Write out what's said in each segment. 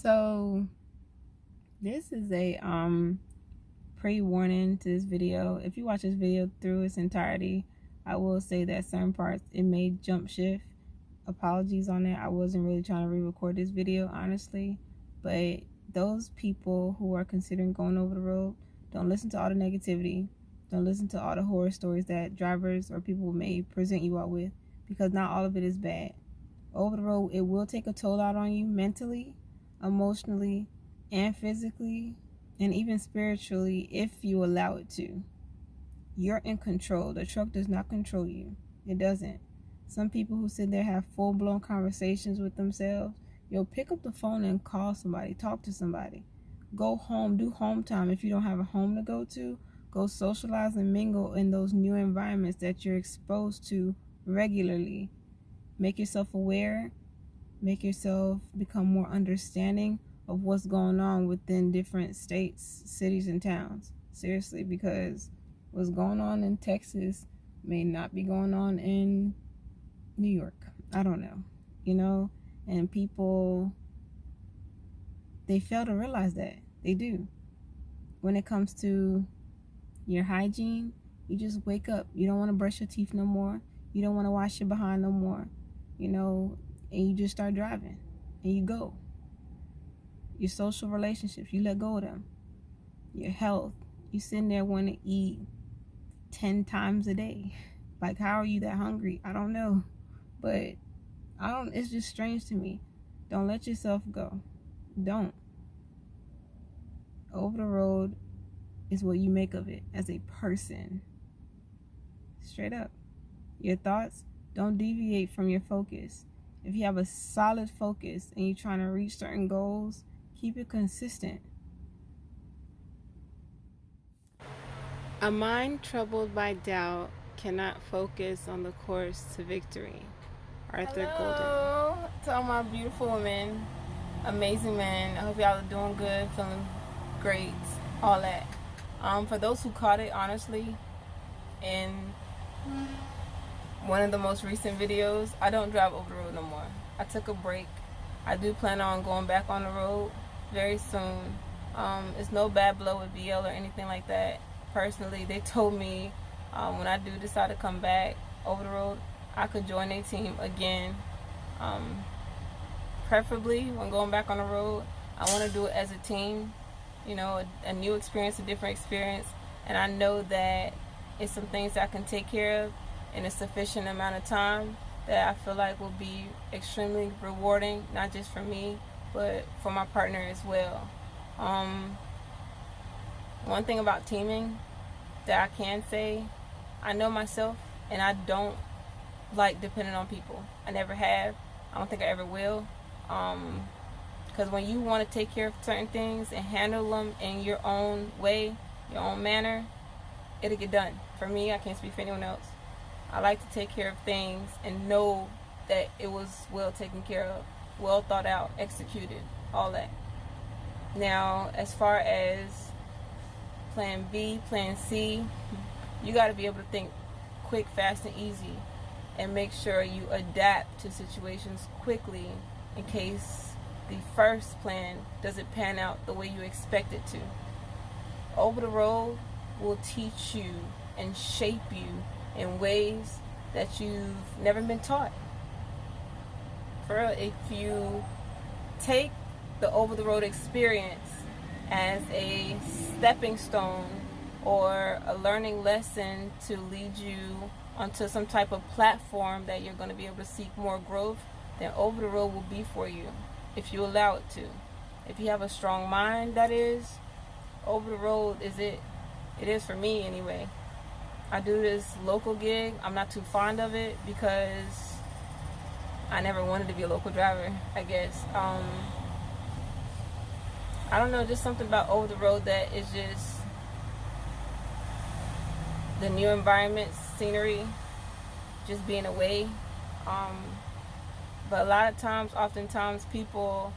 So this is a pre-warning to this video. If you watch this video through its entirety, I will say that certain parts it may jump shift. Apologies on that. I wasn't really trying to re-record this video, honestly. But those people who are considering going over the road, don't listen to all the negativity. Don't listen to all the horror stories that drivers or people may present you out with, because not all of it is bad. Over the road, it will take a toll out on you mentally, emotionally, and physically, and even spiritually if you allow it to. You're in control. The truck does not control you. It doesn't. Some people who sit there have full-blown conversations with themselves. You'll pick up the phone and call somebody, talk to somebody. Go home, do home time. If you don't have a home to go to, go socialize and mingle in those new environments that you're exposed to regularly. Make yourself aware. Make yourself become more understanding of what's going on within different states, cities, and towns. Seriously, because what's going on in Texas may not be going on in New York. I don't know, and people, they fail to realize that. They do. When it comes to your hygiene, you just wake up. You don't want to brush your teeth no more. You don't want to wash your behind no more, and you just start driving and you go. Your social relationships, you let go of them. Your health, you sitting there wanting to eat 10 times a day. Like, how are you that hungry? I don't know. But it's just strange to me. Don't let yourself go. Don't. Over the road is what you make of it as a person. Straight up. Your thoughts, don't deviate from your focus. If you have a solid focus and you're trying to reach certain goals, keep it consistent. A mind troubled by doubt cannot focus on the course to victory. Arthur Golden. Hello to all my beautiful women, amazing men. I hope y'all are doing good, feeling great, all that. For those who caught it, honestly, in one of the most recent videos, I don't drive over the road no more. I took a break. I do plan on going back on the road very soon. It's no bad blood with BL or anything like that. Personally, they told me when I do decide to come back over the road, I could join a team again. Preferably when going back on the road, I want to do it as a team, a new experience, a different experience. And I know that it's some things I can take care of in a sufficient amount of time that I feel like will be extremely rewarding, not just for me, but for my partner as well. One thing about teaming that I can say, I know myself and I don't like depending on people. I never have. I don't think I ever will. Because when you want to take care of certain things and handle them in your own way, your own manner, it'll get done. For me, I can't speak for anyone else. I like to take care of things and know that it was well taken care of, well thought out, executed, all that. Now, as far as plan B, plan C, you got to be able to think quick, fast, and easy, and make sure you adapt to situations quickly in case the first plan doesn't pan out the way you expect it to. Over the road will teach you and shape you in ways that you've never been taught. For real, if you take the over-the-road experience as a stepping stone or a learning lesson to lead you onto some type of platform that you're going to be able to seek more growth, then over the road will be for you if you allow it to. If you have a strong mind, that is, over the road is it. It is for me anyway. I do this local gig. I'm not too fond of it because I never wanted to be a local driver, I guess. I don't know, just something about over the road that is just the new environment, scenery, just being away. But a lot of times, oftentimes, people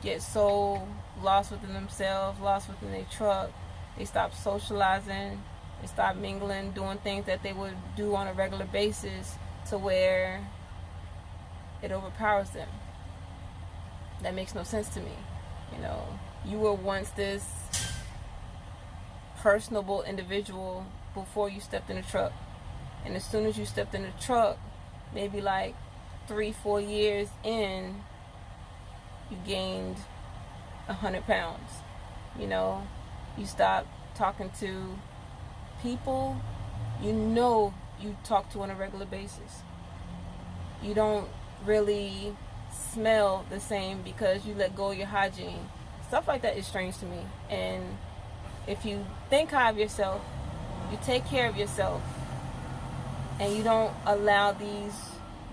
get so lost within themselves, lost within their truck. They stop socializing. They stop mingling, doing things that they would do on a regular basis to where it overpowers them. That makes no sense to me. You know, you were once this personable individual before you stepped in the truck. And as soon as you stepped in the truck, maybe like 3-4 years in, you gained 100 pounds. You know, you stopped talking to people you talk to on a regular basis. You don't really smell the same because you let go of your hygiene. Stuff like that is strange to me. And if you think high of yourself, you take care of yourself, and you don't allow these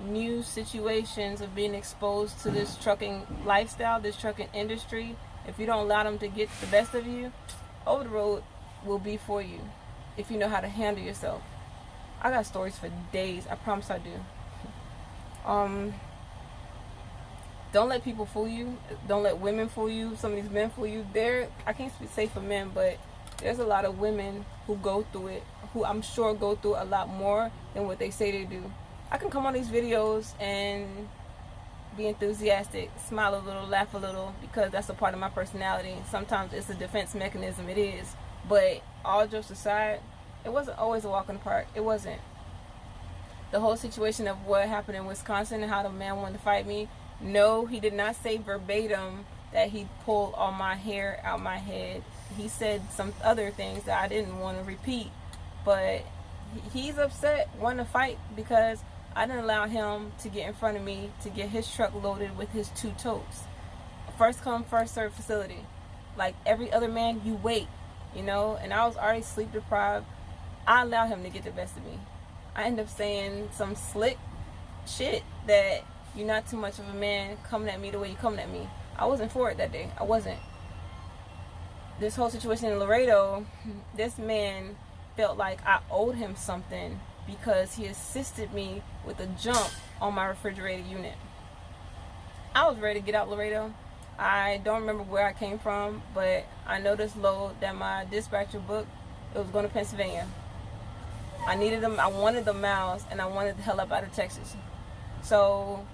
new situations of being exposed to this trucking lifestyle, this trucking industry, if you don't allow them to get the best of you, over the road will be for you if you know how to handle yourself. I got stories for days. I promise I do. Don't let people fool you. Don't let women fool you. Some of these men fool you. I can't say for men, but there's a lot of women who go through it, who I'm sure go through a lot more than what they say they do. I can come on these videos and be enthusiastic, smile a little, laugh a little, because that's a part of my personality. Sometimes it's a defense mechanism, it is. But all jokes aside, it wasn't always a walk in the park. It wasn't. The whole situation of what happened in Wisconsin and how the man wanted to fight me, no, he did not say verbatim that he pulled all my hair out my head. He said some other things that I didn't want to repeat. But he's upset, wanting to fight because I didn't allow him to get in front of me to get his truck loaded with his 2 totes. First come, first served facility. Like every other man, you wait, you know, and I was already sleep deprived. I allowed him to get the best of me. I ended up saying some slick shit that you're not too much of a man coming at me the way you coming at me. I wasn't for it that day. I wasn't. This whole situation in Laredo, this man felt like I owed him something because he assisted me with a jump on my refrigerated unit. I was ready to get out Laredo. I don't remember where I came from, but I know this load that my dispatcher booked, it was going to Pennsylvania. I needed them, I wanted the miles, and I wanted the hell up out of Texas. So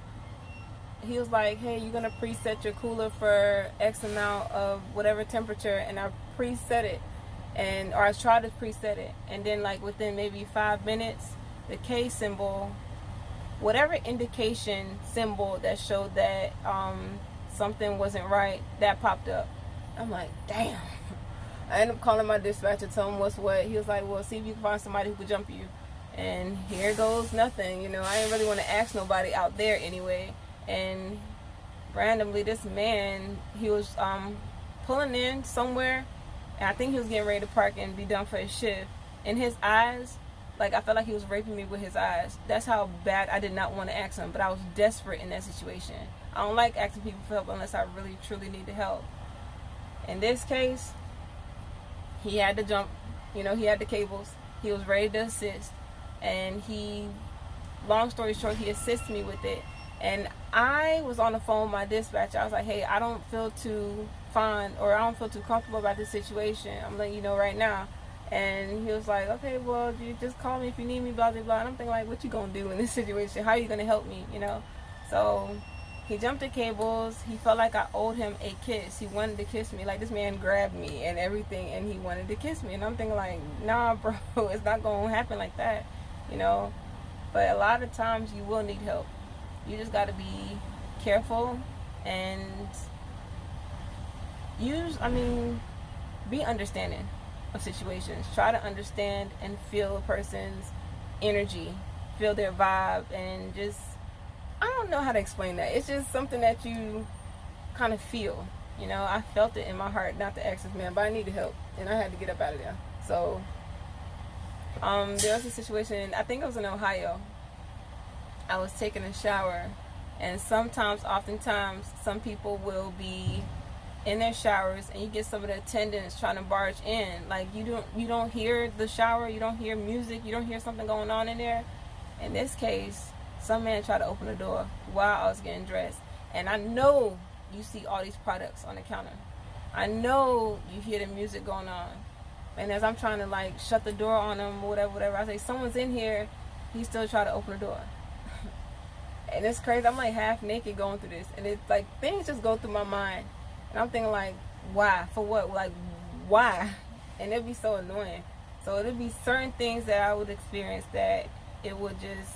he was like, hey, you're going to preset your cooler for X amount of whatever temperature, and I preset it. Or I tried to preset it, and then like within maybe 5 minutes, the K symbol, whatever indication symbol that showed that something wasn't right, that popped up. I'm like, damn. I ended up calling my dispatcher, telling him what's what. He was like, well, see if you can find somebody who could jump you. And here goes nothing. You know, I didn't really want to ask nobody out there anyway. And randomly, this man, he was pulling in somewhere, and I think he was getting ready to park and be done for his shift. In his eyes, like, I felt like he was raping me with his eyes. That's how bad I did not want to ask him, but I was desperate in that situation. I don't like asking people for help unless I really, truly need the help. In this case, he had to jump, you know, he had the cables. He was ready to assist, and long story short, he assisted me with it. And I was on the phone with my dispatcher. I was like, hey, I don't feel too fine, or I don't feel too comfortable about this situation. I'm letting you know right now. And he was like, okay, well, you just call me if you need me, blah, blah, blah. And I'm thinking, like, what you gonna do in this situation? How are you gonna help me, you know? So he jumped the cables. He felt like I owed him a kiss. He wanted to kiss me. Like, this man grabbed me and everything, and he wanted to kiss me. And I'm thinking, like, nah, bro, it's not gonna happen like that, you know? But a lot of times you will need help. You just got to be careful and be understanding of situations. Try to understand and feel a person's energy, feel their vibe, and just, I don't know how to explain that. It's just something that you kind of feel. You know, I felt it in my heart not to ask this man, but I needed help, and I had to get up out of there. So, there was a situation, I think it was in Ohio. I was taking a shower, and oftentimes, some people will be in their showers, and you get some of the attendants trying to barge in. Like, you don't hear the shower, you don't hear music, you don't hear something going on in there. In this case, some man tried to open the door while I was getting dressed, and I know you see all these products on the counter. I know you hear the music going on, and as I'm trying to like shut the door on him, whatever, I say, someone's in here. He still tried to open the door. And it's crazy. I'm like half naked going through this, and it's like things just go through my mind. And I'm thinking like, why? For what? Like, why? And it'd be so annoying. So it'd be certain things that I would experience that it would just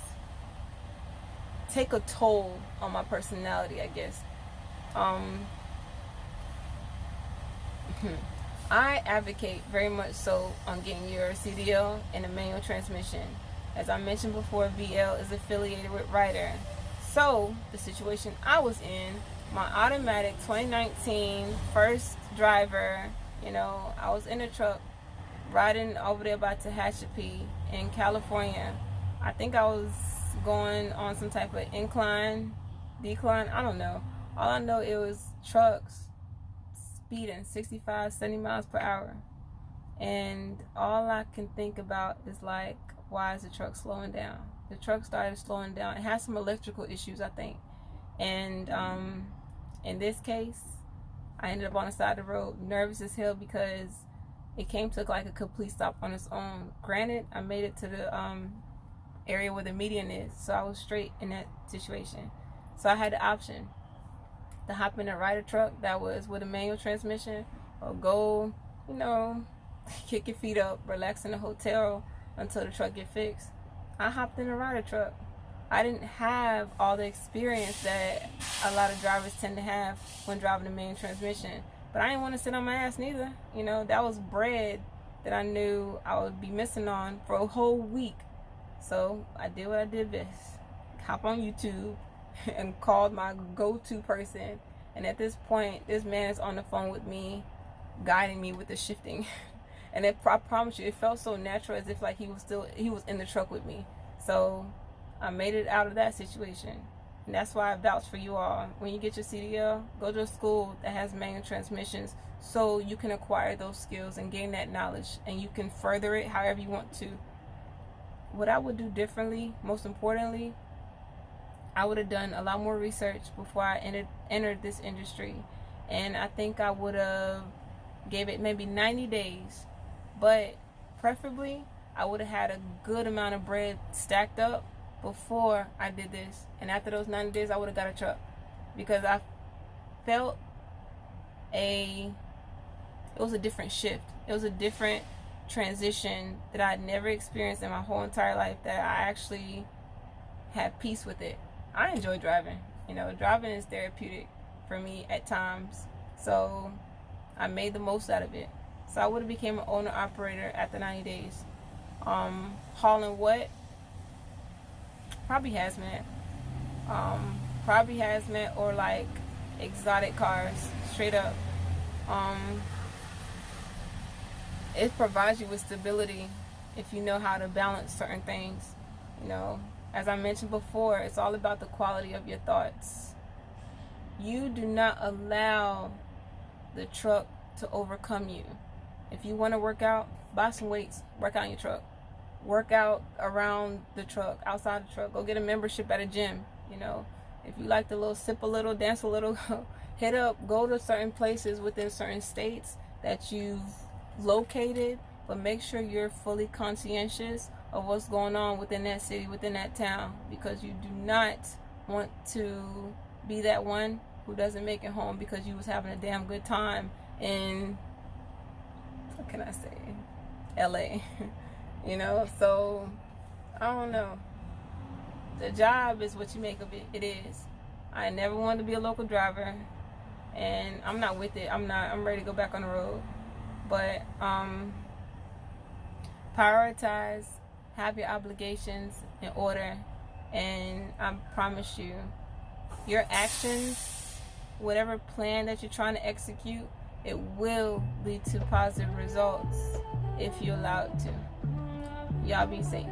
take a toll on my personality, I guess. I advocate very much so on getting your CDL and a manual transmission. As I mentioned before, VL is affiliated with Ryder. So the situation I was in, my automatic 2019 first driver, I was in a truck riding over there by Tehachapi in California. I think I was going on some type of decline, I don't know. All I know, it was trucks speeding 65, 70 miles per hour. And all I can think about is like, why is the truck slowing down? The truck started slowing down. It has some electrical issues, I think. And in this case, I ended up on the side of the road, nervous as hell, because it came to like a complete stop on its own. Granted, I made it to the area where the median is, so I was straight in that situation. So I had the option to hop in a Ryder truck that was with a manual transmission, or go, kick your feet up, relax in a hotel until the truck get fixed. I hopped in a Ryder truck. I didn't have all the experience that a lot of drivers tend to have when driving a manual transmission, but I didn't want to sit on my ass neither. That was bread that I knew I would be missing on for a whole week. So I did what I did best. Hop on YouTube and called my go-to person. And at this point, this man is on the phone with me, guiding me with the shifting. And I promise you, it felt so natural, as if like he was in the truck with me. So I made it out of that situation. And that's why I vouch for you all. When you get your CDL, go to a school that has manual transmissions, so you can acquire those skills and gain that knowledge, and you can further it however you want to. What I would do differently, most importantly, I would have done a lot more research before I entered this industry. And I think I would have gave it maybe 90 days. But preferably, I would have had a good amount of bread stacked up before I did this. And after those 90 days, I would have got a truck. Because I felt it was a different shift. It was a different transition that I'd never experienced in my whole entire life, that I actually had peace with it. I enjoy driving. Driving is therapeutic for me at times. So I made the most out of it. So I would have became an owner operator after 90 days. Hauling what? Probably hazmat. Probably hazmat, or like exotic cars, straight up. It provides you with stability if you know how to balance certain things. As I mentioned before, it's all about the quality of your thoughts. You do not allow the truck to overcome you. If you want to work out, buy some weights, work out in your truck. Work out around the truck, outside the truck. Go get a membership at a gym. If you like to sip a little, dance a little, hit up, go to certain places within certain states that you've located, but make sure you're fully conscientious of what's going on within that city, within that town, because you do not want to be that one who doesn't make it home because you was having a damn good time in, what can I say, LA. So I don't know. The job is what you make of it. It is. I never wanted to be a local driver, and I'm not with it. I'm ready to go back on the road. But prioritize, have your obligations in order, and I promise you, your actions, whatever plan that you're trying to execute, it will lead to positive results if you allow it to. Y'all be safe.